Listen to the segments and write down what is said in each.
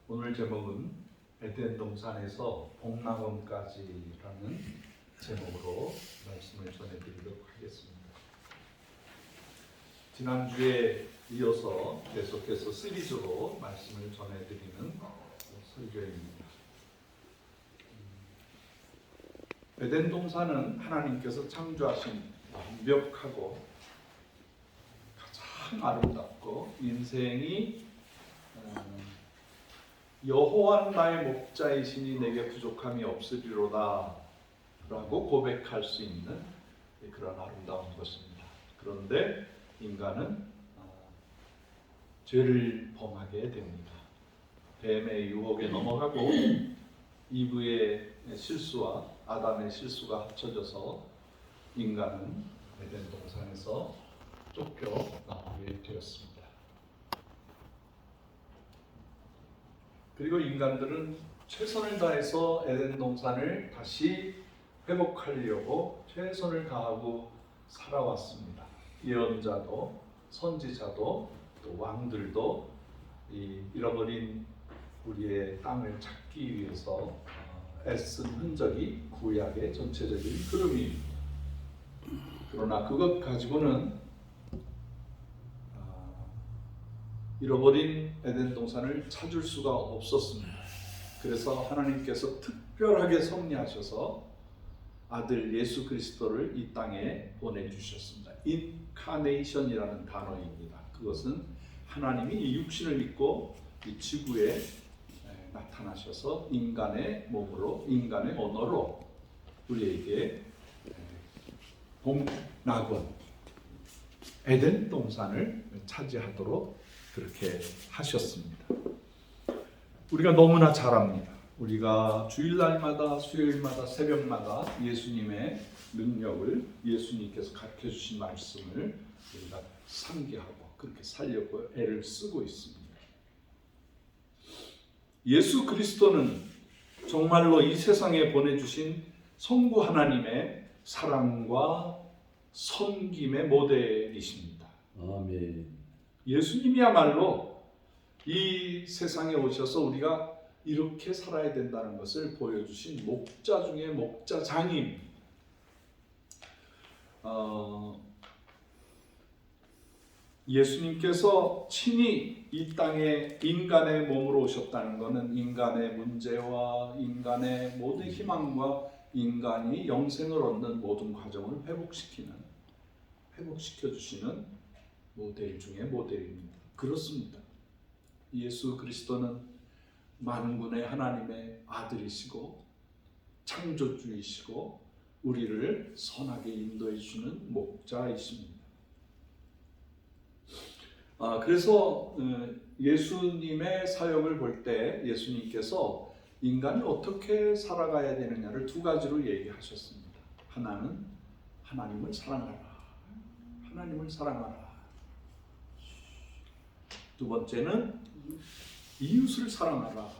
오늘 제목은 에덴 동산에서 복락원까지라는 제목으로 말씀을 전해드리도록 하겠습니다. 지난주에 이어서 계속해서 시리즈로 말씀을 전해드리는 설교입니다. 에덴 동산은 하나님께서 창조하신 완벽하고 가장 아름답고 인생이 여호와는 나의 목자이시니 내게 부족함이 없으리로다 라고 고백할 수 있는 그런 아름다운 것입니다. 그런데 인간은 죄를 범하게 됩니다. 뱀의 유혹에 넘어가고 이브의 실수와 아담의 실수가 합쳐져서 인간은 에덴 동산에서 쫓겨나오게 되었습니다. 그리고 인간들은 최선을 다해서 에덴 동산을 다시 회복하려고 최선을 다하고 살아왔습니다. 예언자도 선지자도 또 왕들도 이 잃어버린 우리의 땅을 찾기 위해서 애쓴 흔적이 구약의 전체적인 흐름입니다. 그러나 그것 가지고는 잃어버린 에덴 동산을 찾을 수가 없었습니다. 그래서 하나님께서 특별하게 섭리하셔서 아들 예수 그리스도를 이 땅에 보내주셨습니다. 인카네이션이라는 단어입니다. 그것은 하나님이 이 육신을 입고 이 지구에 나타나셔서 인간의 몸으로, 인간의 언어로 우리에게 복락원, 에덴 동산을 차지하도록 그렇게 하셨습니다. 우리가 너무나 잘 압니다. 우리가 주일날마다, 수요일마다, 새벽마다 예수님의 능력을, 예수님께서 가르쳐 주신 말씀을 우리가 상기하고 그렇게 살려고 애를 쓰고 있습니다. 예수 그리스도는 정말로 이 세상에 보내주신 성부 하나님의 사랑과 섬김의 모델이십니다. 아멘. 예수님이야말로 이 세상에 오셔서 우리가 이렇게 살아야 된다는 것을 보여주신 목자 중에 목자장입니다. 예수님께서 친히 이 땅에 인간의 몸으로 오셨다는 것은 인간의 문제와 인간의 모든 희망과 인간이 영생을 얻는 모든 과정을 회복시켜주시는 모델 중에 모델입니다. 그렇습니다. 예수 그리스도는 만군의 하나님의 아들이시고 창조주이시고 우리를 선하게 인도해 주시는 목자이십니다. 그래서 예수님의 사역을 볼 때 예수님께서 인간이 어떻게 살아가야 되느냐를 두 가지로 얘기하셨습니다. 하나는 하나님을 사랑하라. 하나님을 사랑하라. 두 번째는 이웃을 사랑하라.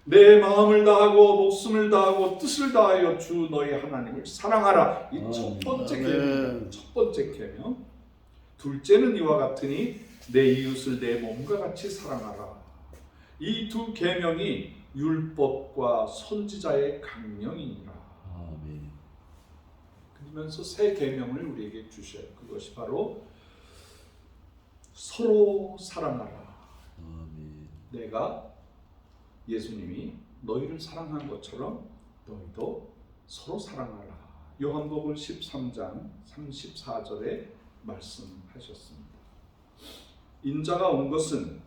내 마음을 다하고 목숨을 다하고 뜻을 다하여 주 너희 하나님을 사랑하라. 이 첫 번째 계명. 첫 번째 계명. 둘째는 이와 같으니 내 이웃을 내 몸과 같이 사랑하라. 이 두 계명이 율법과 선지자의 강령이니라. 아멘. 그러면서 세 계명을 우리에게 주셔요. 그것이 바로 서로 사랑하라. 아멘. 내가 예수님이 너희를 사랑한 것처럼 너희도 서로 사랑하라. 요한복음 13장 34절에 말씀하셨습니다. 인자가 온 것은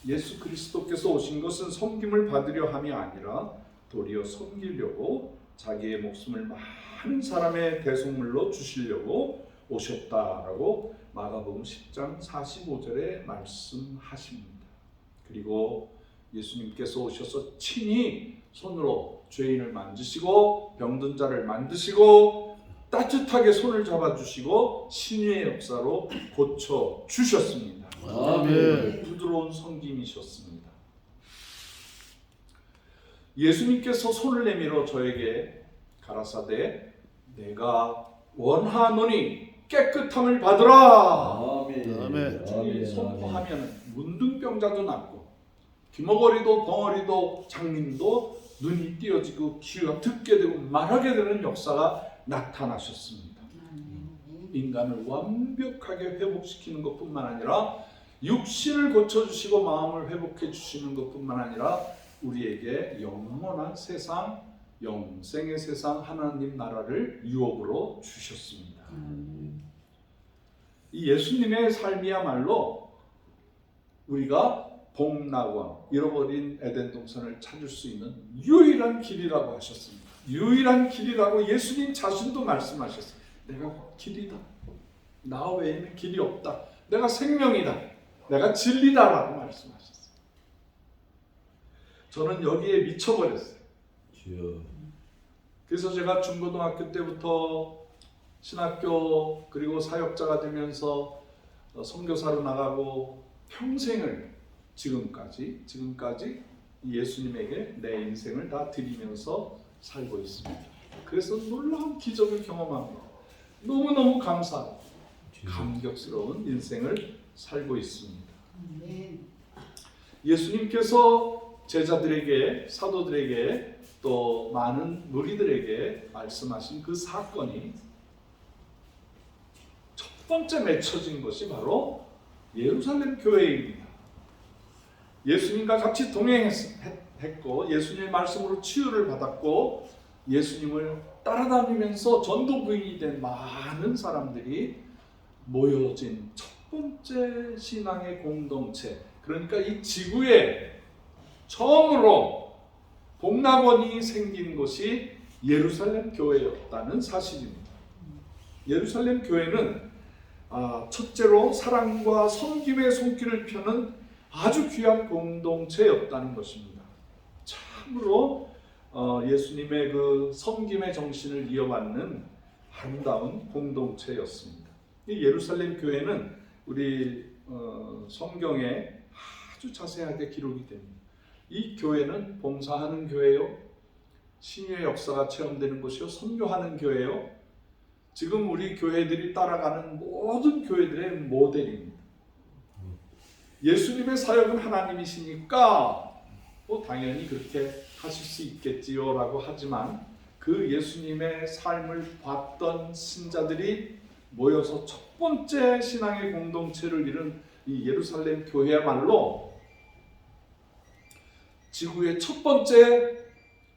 예수 그리스도께서 오신 것은 섬김을 받으려 함이 아니라 도리어 섬기려고 자기의 목숨을 많은 사람의 대속물로 주시려고 오셨다라고 마가복음 10장 45절에 말씀하십니다. 그리고 예수님께서 오셔서 친히 손으로 죄인을 만지시고 병든 자를 만드시고 따뜻하게 손을 잡아주시고 신유의 역사로 고쳐주셨습니다. 아멘. 부드러운 섬김이셨습니다. 예수님께서 손을 내밀어 저에게 가라사대 내가 원하노니 깨끗함을 받으라. 아멘. 주님이 선포하면 문둥병자도 낫고 귀머거리도 벙어리도 장님도 눈이 띄어지고 귀가 듣게 되고 말하게 되는 역사가 나타나셨습니다. 인간을 완벽하게 회복시키는 것뿐만 아니라 육신을 고쳐주시고 마음을 회복해 주시는 것뿐만 아니라 우리에게 영원한 세상, 영생의 세상 하나님 나라를 유업으로 주셨습니다. 이 예수님의 삶이야말로 우리가 복락원, 잃어버린 에덴 동산을 찾을 수 있는 유일한 길이라고 하셨습니다. 유일한 길이라고 예수님 자신도 말씀하셨어요. 내가 길이다. 나 외에는 길이 없다. 내가 생명이다. 내가 진리다라고 말씀하셨어요. 저는 여기에 미쳐버렸어요. 주여. 그래서 제가 중고등학교 때부터 신학교 그리고 사역자가 되면서 선교사로 나가고 평생을 지금까지 예수님에게 내 인생을 다 드리면서 살고 있습니다. 그래서 놀라운 기적을 경험합니다. 너무너무 감사하고 감격스러운 인생을 살고 있습니다. 예수님께서 제자들에게, 사도들에게 또 많은 무리들에게 말씀하신 그 사건이 첫 번째 맺혀진 것이 바로 예루살렘 교회입니다. 예수님과 같이 동행했고 예수님의 말씀으로 치유를 받았고 예수님을 따라다니면서 전도 부인이 된 많은 사람들이 모여진 첫 번째 신앙의 공동체, 그러니까 이 지구에 처음으로 복락원이 생긴 것이 예루살렘 교회였다는 사실입니다. 예루살렘 교회는 첫째로 사랑과 섬김의 손길을 펴는 아주 귀한 공동체였다는 것입니다. 참으로 예수님의 그 섬김의 정신을 이어받는 아름다운 공동체였습니다. 이 예루살렘 교회는 우리 성경에 아주 자세하게 기록이 됩니다. 이 교회는 봉사하는 교회요, 신유의 역사가 체험되는 곳이요, 선교하는 교회요, 지금 우리 교회들이 따라가는 모든 교회들의 모델입니다. 예수님의 사역은 하나님이시니까 당연히 그렇게 하실 수 있겠지요 라고 하지만 그 예수님의 삶을 봤던 신자들이 모여서 첫 번째 신앙의 공동체를 이룬 이 예루살렘 교회야말로 지구의 첫 번째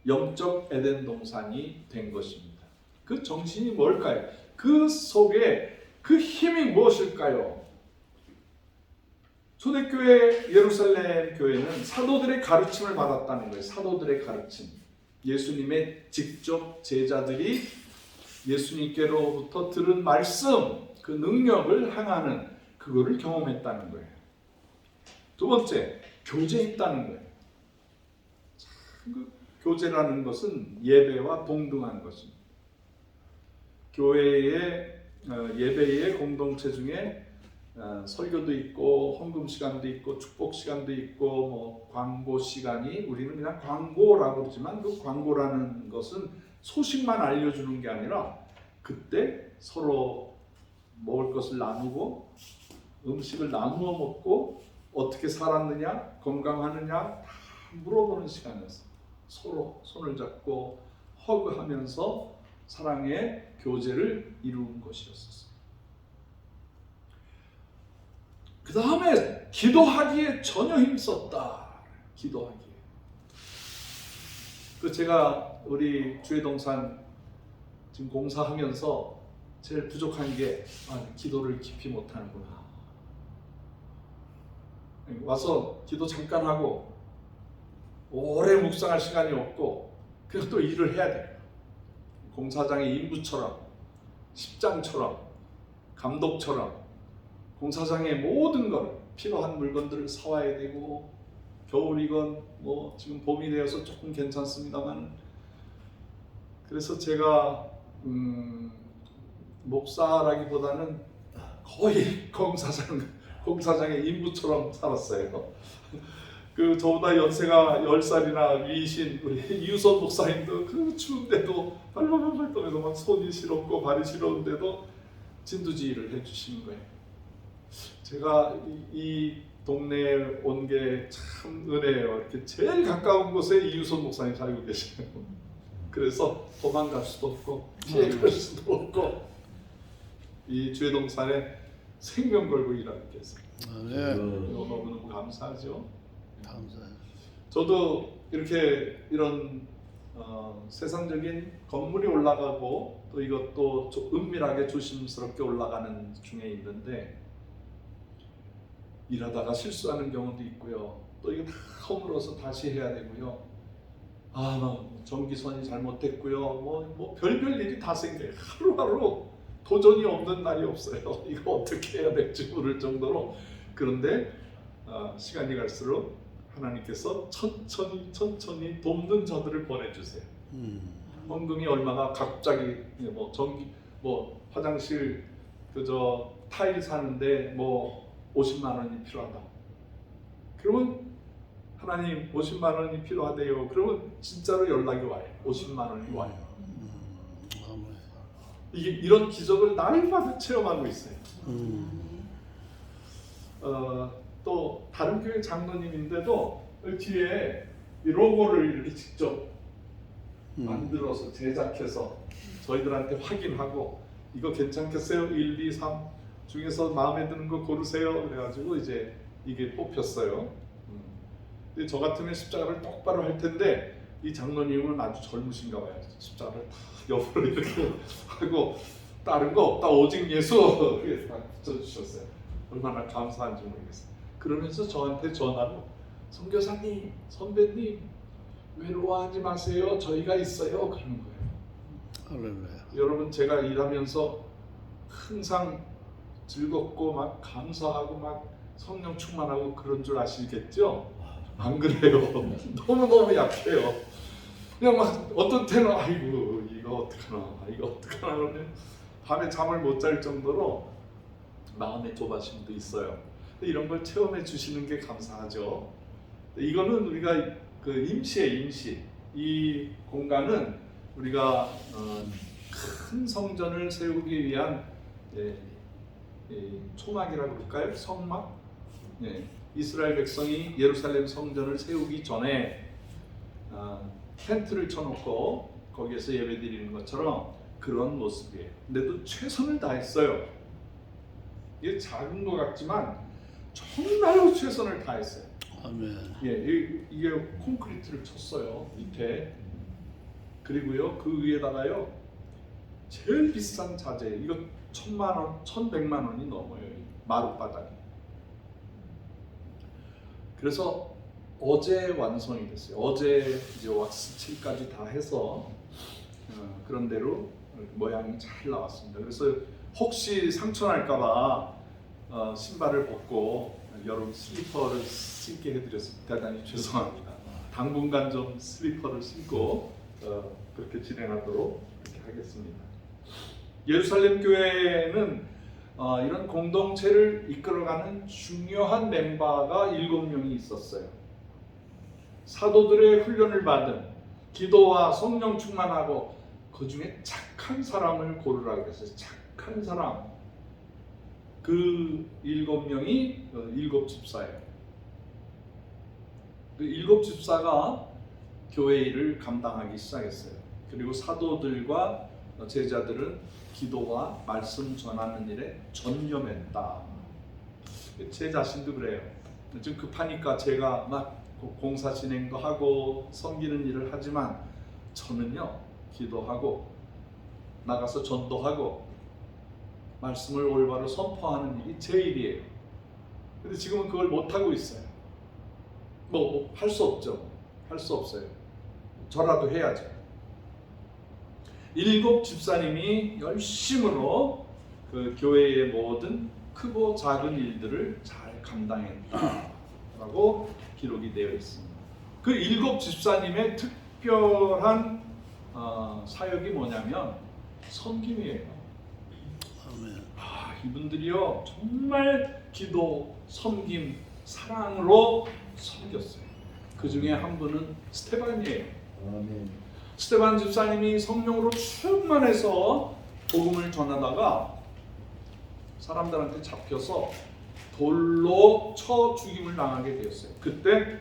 영적 에덴 동산이 된 것입니다. 그 정신이 뭘까요? 그 속에 그 힘이 무엇일까요? 초대교회 예루살렘 교회는 사도들의 가르침을 받았다는 거예요. 사도들의 가르침. 예수님의 직접 제자들이 예수님께로부터 들은 말씀, 그 능력을 행하는 그거를 경험했다는 거예요. 두 번째, 교제했다는 거예요. 그 교제라는 것은 예배와 동등한 것입니다. 교회의 예배의 공동체 중에 설교도 있고 헌금 시간도 있고 축복 시간도 있고 뭐 광고 시간이, 우리는 그냥 광고라고 그러지만 그 광고라는 것은 소식만 알려주는 게 아니라 그때 서로 먹을 것을 나누고 음식을 나누어 먹고 어떻게 살았느냐, 건강하느냐 다 물어보는 시간이었어요. 서로 손을 잡고 허그하면서 사랑의 교제를 이루는 것이었어요. 그 다음에 기도하기에 전혀 힘썼다. 기도하기에. 제가 우리 주회동산 지금 공사하면서 제일 부족한 게 기도를 깊이 못하는구나. 와서 기도 잠깐 하고 오래 묵상할 시간이 없고 그래서 또 일을 해야 돼요. 공사장의 인부처럼, 십장처럼, 감독처럼 공사장의 모든 걸, 필요한 물건들을 사와야 되고, 겨울이건 뭐 지금 봄이 되어서 조금 괜찮습니다만, 그래서 제가 목사라기보다는 거의 공사장의 인부처럼 살았어요. 저보다 연세가 10살이나 위이신 우리 이유선 목사님도 그 추운데도 발발발 떨면서 막 손이 시렵고 발이 시려운데도 진두지휘를 해주시는 거예요. 제가 이 동네에 온 게 참 은혜예요. 이렇게 제일 가까운 곳에 이유선 목사님 살고 계시네요. 그래서 도망갈 수도 없고 피해갈 수도 없고 이 죄동산에 생명 걸고 일하고 계세요. 네. 너무너무 감사하죠. 감사해요. 저도 이렇게 이런 세상적인 건물이 올라가고 또 이것도 은밀하게 조심스럽게 올라가는 중에 있는데 일하다가 실수하는 경우도 있고요. 또 이거 다 허물어서 다시 해야 되고요. 전기선이 잘못됐고요. 뭐 별별 일이 다 생겨요. 하루하루 도전이 없는 날이 없어요. 이거 어떻게 해야 될지 모를 정도로. 그런데 시간이 갈수록 하나님께서 천천히 돕는 저들을 보내주세요. 헌금이 얼마나 갑자기 화장실 그저 타일 사는데 50만 원이 필요하다. 그러면 하나님 50만 원이 필요하대요. 그러면 진짜로 연락이 와요. 50만 원이 와요. 이게 이런 기적을 날마다 체험하고 있어요. 또 다른 교회 장로님인데도 뒤에 이 로고를 이렇게 직접 만들어서 제작해서 저희들한테 확인하고 이거 괜찮겠어요? 1, 2, 3 중에서 마음에 드는 거 고르세요. 그래가지고 이제 이게 뽑혔어요. 근데 저 같으면 십자가를 똑바로 할 텐데 이 장로님은 아주 젊으신가 봐요. 십자가를 다 옆으로 이렇게 하고 다른 거 없다 오직 예수 이렇게 다 붙여주셨어요. 얼마나 감사한지 모르겠어요. 그러면서 저한테 전화로 선교사님, 선배님 외로워하지 마세요. 저희가 있어요. 그러는 거예요. 할렐루야. 여러분 제가 일하면서 항상 즐겁고 막 감사하고 막 성령 충만하고 그런 줄 아시겠죠? 안 그래요. 너무너무 약해요. 그냥 막 어떤 때는 아이고 이거 어떡하나 그러면 밤에 잠을 못 잘 정도로 마음의 조바심도 있어요. 이런 걸 체험해 주시는 게 감사하죠. 이거는 우리가 그 임시 이 공간은 우리가 큰 성전을 세우기 위한 초막이라고 그럴까요? 성막? 이스라엘 백성이 예루살렘 성전을 세우기 전에 텐트를 쳐놓고 거기에서 예배드리는 것처럼 그런 모습이에요. 근데도 최선을 다했어요. 이게 작은 것 같지만 정말로 최선을 다했어요. 아멘. 이게 콘크리트를 쳤어요 밑에. 그리고요 그 위에다가요 제일 비싼 자재 이거 1,000만 원, 1,100만 원이 넘어요. 마룻바닥이. 그래서 어제 완성이 됐어요. 어제 이제 왁스칠까지 다 해서 그런 대로 모양이 잘 나왔습니다. 그래서 혹시 상처 날까봐 신발을 벗고 여러분 슬리퍼를 신게 해드려서 대단히 죄송합니다. 당분간 좀 슬리퍼를 신고 그렇게 진행하도록 이렇게 하겠습니다. 예루살렘 교회는 이런 공동체를 이끌어가는 중요한 멤버가 7명이 있었어요. 사도들의 훈련을 받은 기도와 성령 충만하고 그 중에 착한 사람을 고르라고 했어요. 착한 사람. 그 7명이 7집사예요. 그 7집사가 교회 일을 감당하기 시작했어요. 그리고 사도들과 제자들은 기도와 말씀 전하는 일에 전념했다. 제 자신도 그래요. 좀 급하니까 제가 막 공사 진행도 하고 섬기는 일을 하지만 저는요 기도하고 나가서 전도하고 말씀을 올바로 선포하는 일이 제 일이에요. 근데 지금은 그걸 못하고 있어요. 할 수 없죠. 할 수 없어요. 저라도 해야죠. 7 집사님이 열심으로 그 교회의 모든 크고 작은 일들을 잘 감당했다라고 기록이 되어 있습니다. 그 7 집사님의 특별한 사역이 뭐냐면 섬김이에요. 아멘. 이분들이요 정말 기도, 섬김, 사랑으로 섬겼어요. 그 중에 한 분은 스테반이에요. 아멘. 스테반 집사님이 성령으로 충만해서 복음을 전하다가 사람들한테 잡혀서 돌로 쳐 죽임을 당하게 되었어요. 그때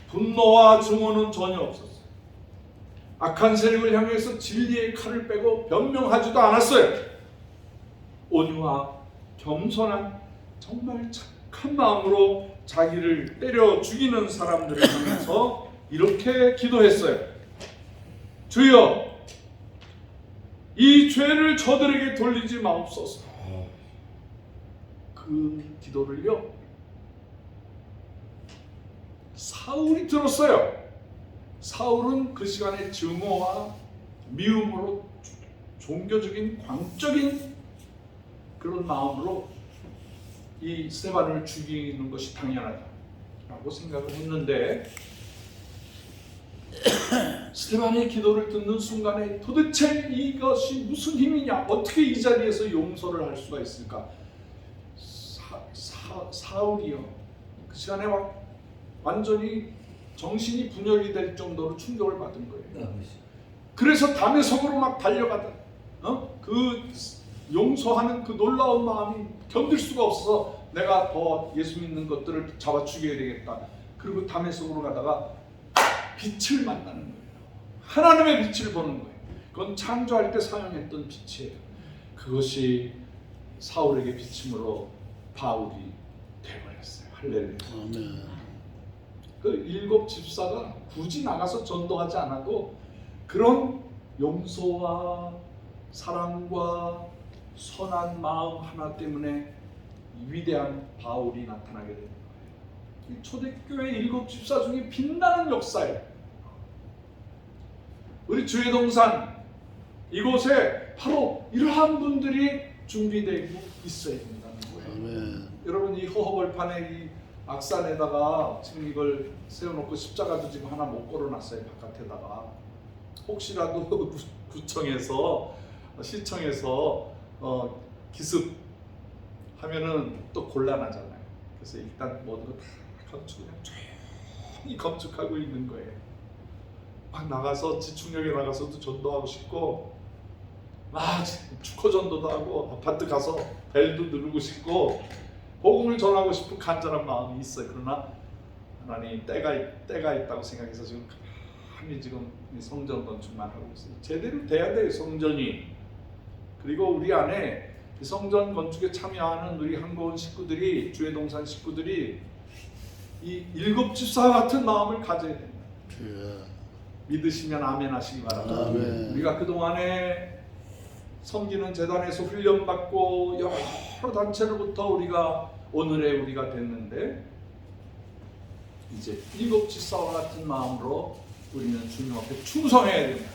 분노와 증오는 전혀 없었어요. 악한 세력을 향해서 진리의 칼을 빼고 변명하지도 않았어요. 온유와 겸손한 정말 착한 마음으로 자기를 때려 죽이는 사람들을 향해서 이렇게 기도했어요. 주여, 이 죄를 저들에게 돌리지 마옵소서. 그 기도를요, 사울이 들었어요. 사울은 그 시간에 증오와 미움으로 종교적인 광적인 그런 마음으로 이 스데반을 죽이는 것이 당연하다라고 생각을 했는데, 스데반의 기도를 듣는 순간에 도대체 이것이 무슨 힘이냐, 어떻게 이 자리에서 용서를 할 수가 있을까? 사울이요, 그 시간에 완전히 정신이 분열이 될 정도로 충격을 받은 거예요. 그래서 담의 성으로 막 달려가다, 그 용서하는 그 놀라운 마음이 견딜 수가 없어서 내가 더 예수 믿는 것들을 잡아 죽여야 되겠다. 그리고 담의 성으로 가다가 빛을 만나는 거예요. 하나님의 빛을 보는 거예요. 그건 창조할 때 사용했던 빛이에요. 그것이 사울에게 비침으로 바울이 되어버렸어요. 할렐루야. 아멘. 그 7 집사가 굳이 나가서 전도하지 않아도 그런 용서와 사랑과 선한 마음 하나 때문에 위대한 바울이 나타나게 되는 거예요. 초대교회 7 집사 중에 빛나는 역사예요. 우리 주의 동산 이곳에 바로 이러한 분들이 준비되고 있어야 된다는 거예요. 아멘. 여러분, 이 허허벌판에 이 악산에다가 지금 이걸 세워놓고 십자가도 지금 하나 못 걸어놨어요. 바깥에다가 혹시라도 구청에서 시청에서 기습 하면은 또 곤란하잖아요. 그래서 일단 모든 거 다 건축, 그냥 조용히 건축하고 있는 거예요. 막 나가서 지축역에 나가서도 전도하고 싶고, 막 축호 전도도 하고, 아파트 가서 벨도 누르고 싶고, 복음을 전하고 싶은 간절한 마음이 있어요. 그러나 하나님 때가 있다고 생각해서 지금 가만히 지금 성전 건축만 하고 있어요. 제대로 돼야 돼요, 성전이. 그리고 우리 안에 성전 건축에 참여하는 우리 한국원 식구들이, 주의 동산 식구들이 이 7 집사 같은 마음을 가져야 됩니다. 믿으시면 아멘 하시기 바랍니다. 아멘. 우리가 그동안에 섬기는 재단에서 훈련받고 여러 단체로부터 우리가 오늘의 우리가 됐는데, 이제 7 집사와 같은 마음으로 우리는 주님 앞에 충성해야 됩니다.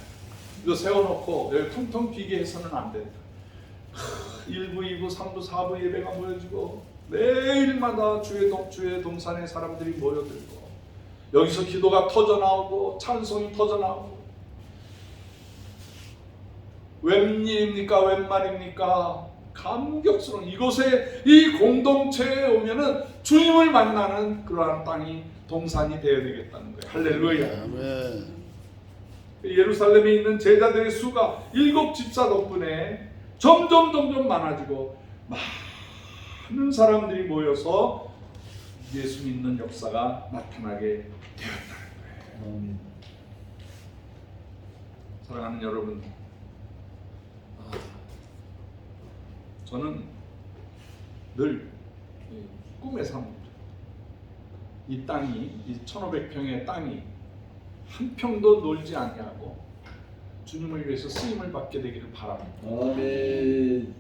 이거 세워놓고 여기 텅텅 비게 해서는 안 된다. 1부, 2부, 3부, 4부 예배가 모여지고 매일마다 주의 동산에 사람들이 모여들고 여기서 기도가 터져나오고 찬송이 터져나오고, 웬일입니까? 웬 말입니까? 감격스러운 이곳에, 이 공동체에 오면은 주님을 만나는 그러한 땅이 동산이 되어야 되겠다는 거예요. 할렐루야. 아멘. 예루살렘에 있는 제자들의 수가 7 집사 덕분에 점점 많아지고 많은 사람들이 모여서 예수 믿는 역사가 나타나게 되었다는 거예요. 아멘. 사랑하는 여러분, 저는 늘 꿈에 삽니다. 이 땅이, 이 1500평의 땅이 한 평도 놀지 아니하고 주님을 위해서 쓰임을 받게 되기를 바랍니다. 아멘.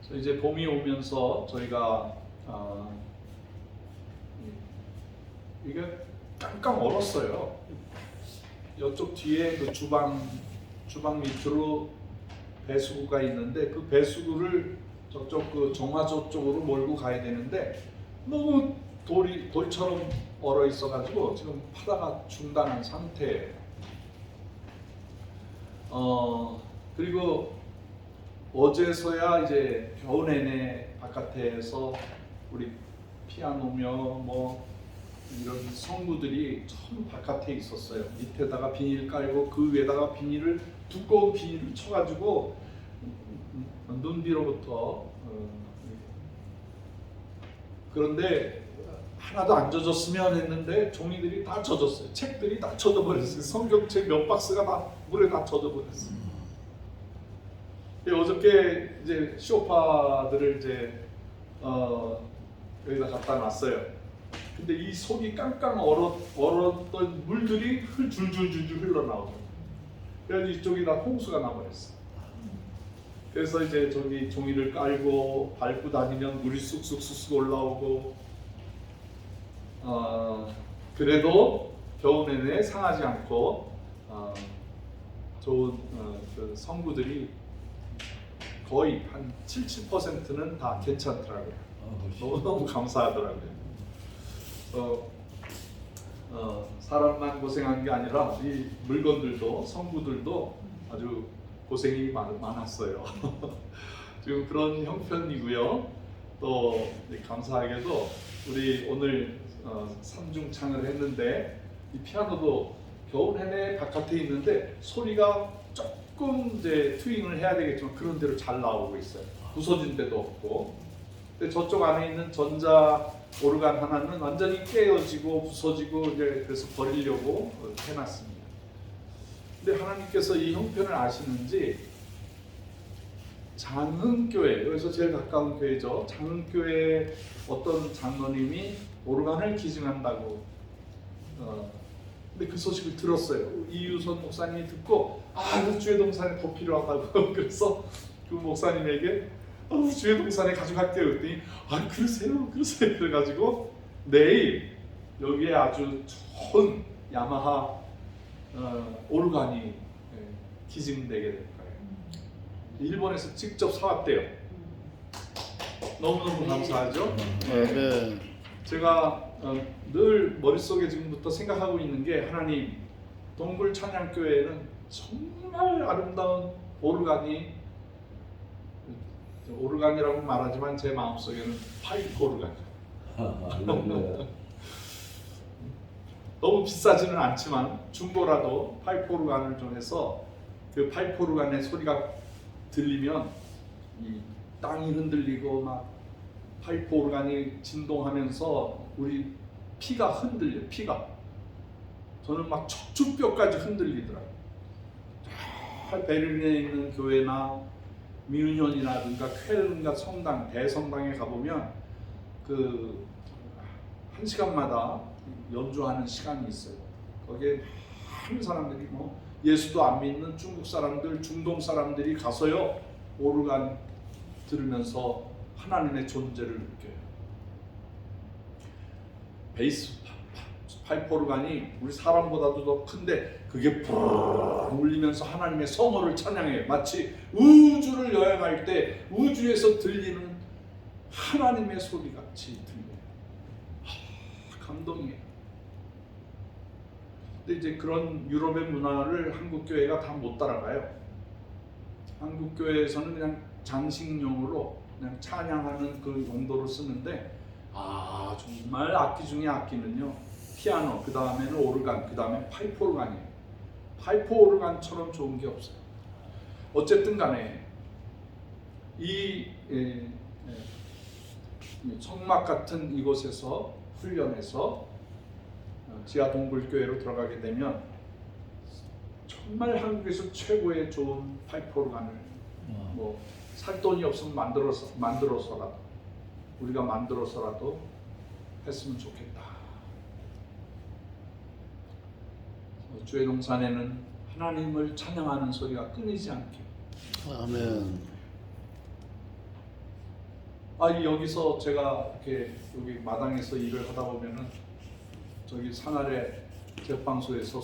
그래서 이제 봄이 오면서 저희가 이게 깡깡 얼었어요. 이쪽 뒤에 그 주방 밑으로 배수구가 있는데, 그 배수구를 저쪽 그 정화조 쪽으로 몰고 가야 되는데 너무 돌처럼 얼어 있어가지고 지금 파다가 중단한 상태예요. 그리고 어제서야 이제 겨우 내내 바깥에서 우리 피아노며 뭐 이런 성구들이 전부 바깥에 있었어요. 밑에다가 비닐 깔고 그 위에다가 두꺼운 비닐을 쳐가지고 눈 뒤로부터 그런데 하나도 안 젖었으면 했는데 종이들이 다 젖었어요. 책들이 다 젖어버렸어요. 성경책 몇 박스가 다 물에 다 젖어버렸어요. 어저께 이제 쇼파들을 이제 여기다 갖다 놨어요. 근데 이 속이 깡깡 얼었던 물들이 줄줄줄줄 흘러나오더라고요. 그래서 이쪽이 다 홍수가 나버렸어요. 그래서 이제 저기 종이를 깔고 밟고 다니면 물이 쑥쑥쑥쑥 올라오고, 그래도 겨우 내내 상하지 않고 좋은 그 성구들이 거의 한 70%는 다 괜찮더라고요. 너무 감사하더라고요. 사람만 고생한 게 아니라 이 물건들도 성구들도 아주 고생이 많았어요. 지금 그런 형편이고요. 또 감사하게도 우리 오늘 삼중창을 했는데 이 피아노도 겨울 내내 바깥에 있는데 소리가 조금 이제 트윙을 해야 되겠지만 그런 대로 잘 나오고 있어요. 부서진 데도 없고. 근데 저쪽 안에 있는 전자 오르간 하나는 완전히 깨어지고 부서지고 이제 그래서 버리려고 해놨습니다. 근데 하나님께서 이 형편을 아시는지 장흥교회, 여기서 제일 가까운 교회죠. 장흥교회 어떤 장로님이 오르간을 기증한다고. 근데 그 소식을 들었어요. 이유선 목사님이 듣고 주회동산에 더 필요하다고. 그래서 그 목사님에게 주회동산에 가져갈게요. 그랬더니 그러세요. 그래가지고 내일 여기에 아주 좋은 야마하 오르간이 기증되게 될 거예요. 일본에서 직접 사왔대요. 너무너무 감사하죠. 아멘. 제가 늘 머릿속에 지금부터 생각하고 있는 게, 하나님, 동굴 찬양교회는 정말 아름다운 오르간이라고 말하지만 제 마음속에는 파이프 오르간이에요. 너무 비싸지는 않지만 중고라도 파이프 오르간을 좀 해서 그 파이프 오르간의 소리가 들리면 이 땅이 흔들리고 막 파이프 오르간이 진동하면서 우리 피가 흔들려요. 저는 막 척추뼈까지 흔들리더라고요. 베를린에 있는 교회나 미운현이라든가 쾰른가 성당, 대성당에 가보면 그 1시간마다 연주하는 시간이 있어요. 거기에 많은 사람들이 예수도 안 믿는 중국 사람들, 중동 사람들이 가서요 오르간 들으면서 하나님의 존재를 느껴요. 베이스 파이프 오르간이 우리 사람보다도 더 큰데 그게 푸르르 울리면서 하나님의 성호를 찬양해요. 마치 우주를 여행할 때 우주에서 들리는 하나님의 소리같이 들려요. 감동이에요. 근데 이제 그런 유럽의 문화를 한국 교회가 다 못 따라가요. 한국 교회에서는 그냥 장식용으로 그냥 찬양하는 그 용도로 쓰는데, 정말 악기 중에 악기는요 피아노, 그 다음에는 오르간, 그 다음에 파이프 오르간이에요. 파이프 오르간처럼 좋은 게 없어요. 어쨌든 간에 이 천막 같은 이곳에서 훈련해서 지하 동굴교회로 들어가게 되면 정말 한국에서 최고의 좋은 파이프 오르간을 살 돈이 없으면 만들어서라도 우리가 만들어서라도 했으면 좋겠다. 주회동산에는 하나님을 찬양하는 소리가 끊이지 않게. 아멘. 여기서 제가 이렇게 여기 마당에서 일을 하다 보면은 저기 산 아래 제빵소에서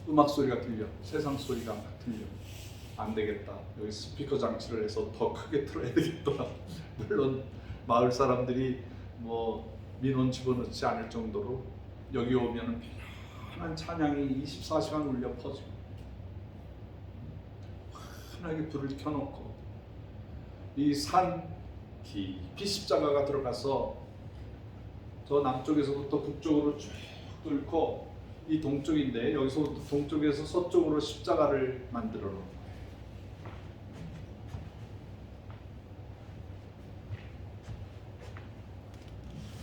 음악 소리가 들려. 세상 소리가 막 들려. 안 되겠다. 여기 스피커 장치를 해서 더 크게 틀어야 되겠다. 물론 마을 사람들이 민원 집어넣지 않을 정도로 여기 오면은 편한 찬양이 24시간 울려 퍼지고, 편하게 불을 켜놓고 이 산 깊이 십자가가 들어가서 저 남쪽에서부터 북쪽으로 쭉 뚫고 이 동쪽인데, 여기서부터 동쪽에서 서쪽으로 십자가를 만들어 놓은 거예요.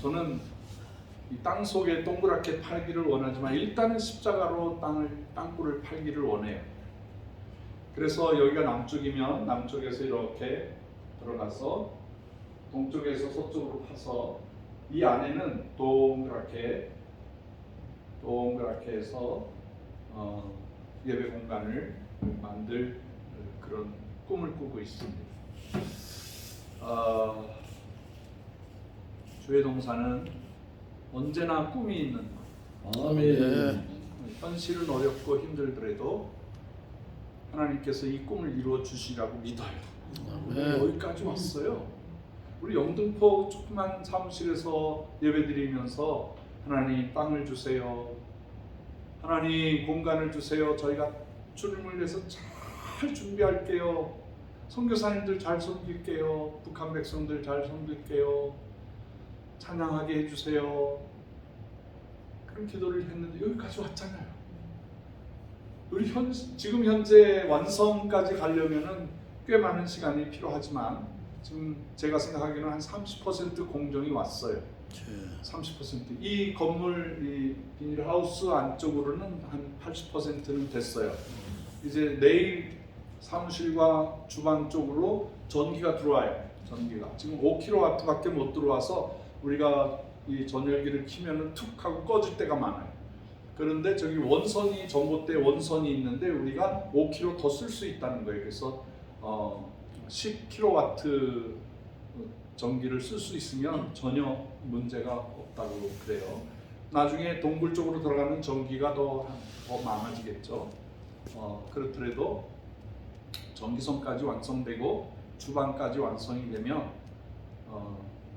저는 이 땅 속에 동그랗게 팔기를 원하지만 일단은 십자가로 땅굴을 팔기를 원해요. 그래서 여기가 남쪽이면 남쪽에서 이렇게 들어가서 동쪽에서 서쪽으로 파서 이 안에는 동그랗게 해서 예배 공간을 만들 그런 꿈을 꾸고 있습니다. 주의 동산은 언제나 꿈이 있는 아멘. 현실은 어렵고 힘들더라도 하나님께서 이 꿈을 이루어 주시라고 믿어요. 우리 여기까지 왔어요. 우리 영등포 조그만 사무실에서 예배드리면서 하나님 땅을 주세요. 하나님 공간을 주세요. 저희가 주님을 위해서 잘 준비할게요. 선교사님들 잘 섬길게요. 북한 백성들 잘 섬길게요. 찬양하게 해주세요. 그런 기도를 했는데 여기까지 왔잖아요. 우리 지금 현재 완성까지 가려면은 꽤 많은 시간이 필요하지만 지금 제가 생각하기에는 한 30% 공정이 왔어요. 30%. 이 건물 이 비닐하우스 안쪽으로는 한 80%는 됐어요. 이제 내일 사무실과 주방 쪽으로 전기가 들어와요. 전기가 지금 5kW밖에 못 들어와서 우리가 이 전열기를 키면은 툭 하고 꺼질 때가 많아요. 그런데 저기 원선이 전봇대 원선이 있는데 우리가 5kW 더 쓸 수 있다는 거예요. 그래서 10kW 전기를 쓸 수 있으면 전혀 문제가 없다고 그래요. 나중에 동굴 쪽으로 들어가는 전기가 더 많아지겠죠. 그렇더라도 전기선까지 완성되고 주방까지 완성이 되면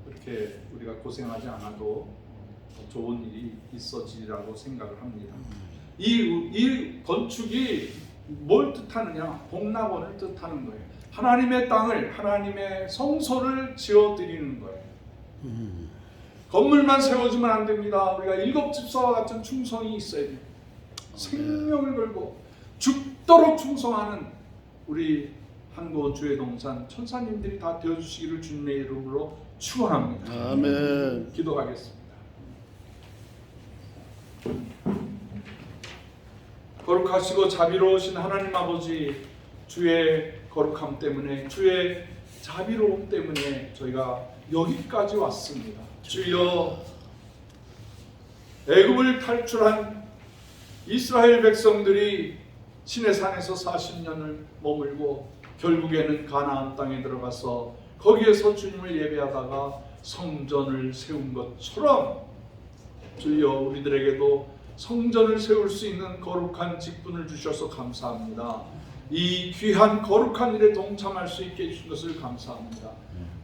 그렇게 우리가 고생하지 않아도 좋은 일이 있어지리라고 생각을 합니다. 이 건축이 뭘 뜻하느냐? 복락원을 뜻하는 거예요. 하나님의 땅을, 하나님의 성소를 지어드리는 거예요. 건물만 세워주면 안 됩니다. 우리가 일곱 집사와 같은 충성이 있어야 돼요. 생명을 걸고 죽도록 충성하는 우리 한국 주의 동산 천사님들이 다 되어주시기를 주님의 이름으로 축원합니다. 아멘. 기도하겠습니다. 거룩하시고 자비로우신 하나님 아버지, 주의 거룩함 때문에, 주의 자비로움 때문에 저희가 여기까지 왔습니다. 주여, 애굽을 탈출한 이스라엘 백성들이 시내산에서 40년을 머물고 결국에는 가나안 땅에 들어가서 거기에서 주님을 예배하다가 성전을 세운 것처럼 주여, 우리들에게도 성전을 세울 수 있는 거룩한 직분을 주셔서 감사합니다. 이 귀한 거룩한 일에 동참할 수 있게 해주신 것을 감사합니다.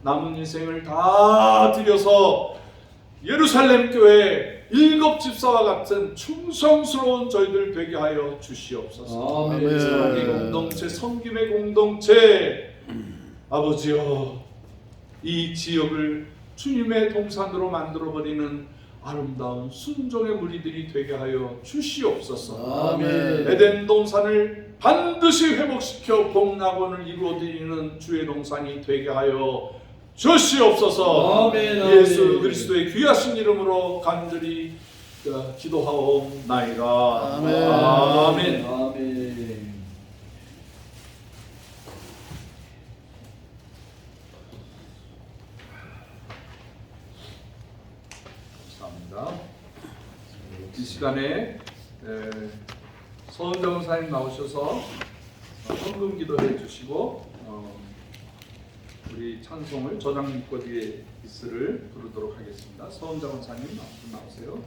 남은 인생을 다 들여서 예루살렘 교회 일곱 집사와 같은 충성스러운 저희들 되게 하여 주시옵소서. 아멘. 사랑의 공동체, 섬김의 공동체, 아버지여, 이 지역을 주님의 동산으로 만들어버리는 아름다운 순종의 무리들이 되게 하여 주시옵소서. 아멘. 에덴 동산을 반드시 회복시켜 복락원을 이루어드리는 주의 동산이 되게 하여 주시옵소서. 아멘. 예수 그리스도의 귀하신 이름으로 간절히 기도하옵나이다. 아멘. 아멘. 아멘. 감사합니다. 이 시간에 서은정 목사님 나오셔서 헌금 기도해 주시고 우리 찬송을 저장 믿고 뒤에 있으를 부르도록 하겠습니다. 서은정 목사님 나오세요.